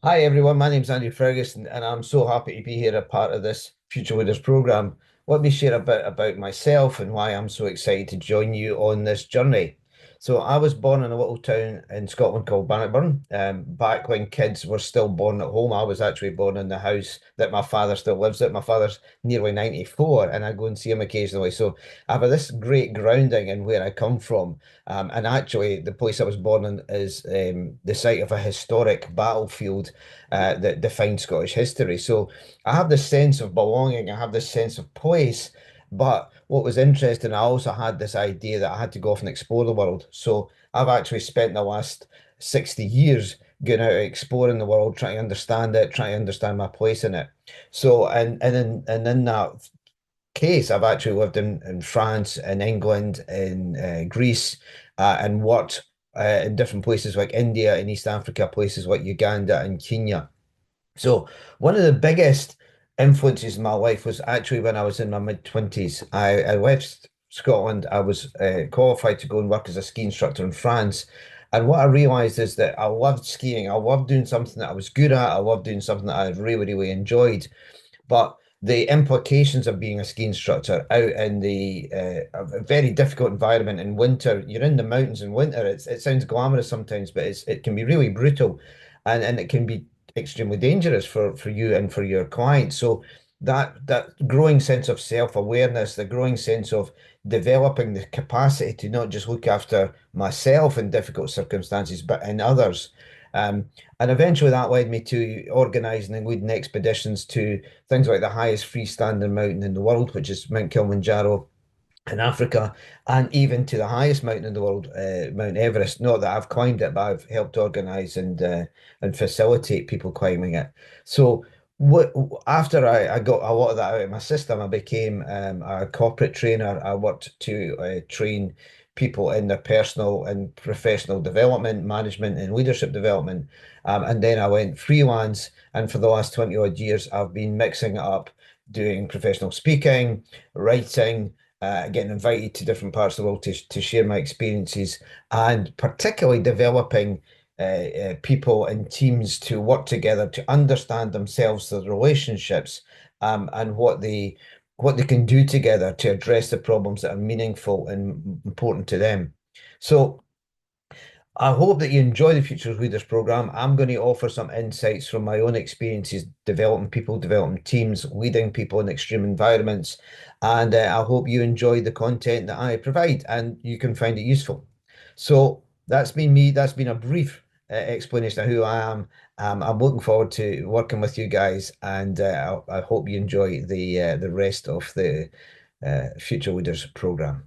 Hi everyone, my name's Andy Ferguson, and I'm so happy to be here, a part of this Future Leaders program. Let me share a bit about myself and why I'm so excited to join you on this journey. So, I was born in a little town in Scotland called Bannockburn. Back when kids were still born at home, I was actually born in the house that my father still lives at. My father's nearly 94, and I go and see him occasionally. So, I have this great grounding in where I come from. And actually, the place I was born in is the site of a historic battlefield that define Scottish history. So I have this sense of belonging, I have this sense of place. But what was interesting, I also had this idea that I had to go off and explore the world. So I've actually spent the last 60 years going out exploring the world, trying to understand it, trying to understand my place in it. So, and in that case, I've actually lived in France, in England, in Greece, and worked in different places like India and East Africa, places like Uganda and Kenya. So one of the biggest influences in my life was actually when I was in my mid-20s. I left Scotland. I was qualified to go and work as a ski instructor in France. And what I realized is that I loved skiing. I loved doing something that I was good at. I loved doing something that I really, really enjoyed. But the implications of being a ski instructor out in a very difficult environment in winter, you're in the mountains in winter. It sounds glamorous sometimes, but it can be really brutal, and it can be extremely dangerous for you and for your clients. So that growing sense of self-awareness, the growing sense of developing the capacity to not just look after myself in difficult circumstances, but in others. Um, and eventually that led me to organising and leading expeditions to things like the highest freestanding mountain in the world, which is Mount Kilimanjaro in Africa, and even to the highest mountain in the world, Mount Everest. Not that I've climbed it, but I've helped organise and facilitate people climbing it. So what after I got a lot of that out of my system, I became a corporate trainer. I worked to train people in their personal and professional development, management and leadership development. And then I went freelance, and for the last 20 odd years, I've been mixing it up, doing professional speaking, writing, getting invited to different parts of the world to share my experiences, and particularly developing people and teams to work together to understand themselves, their relationships, and what they can do together to address the problems that are meaningful and important to them. So I hope that you enjoy the Future Leaders program. I'm going to offer some insights from my own experiences developing people, developing teams, leading people in extreme environments. And I hope you enjoy the content that I provide and you can find it useful. So that's been me. That's been a brief explanation of who I am. I'm looking forward to working with you guys, and I hope you enjoy the rest of the Future Leaders program.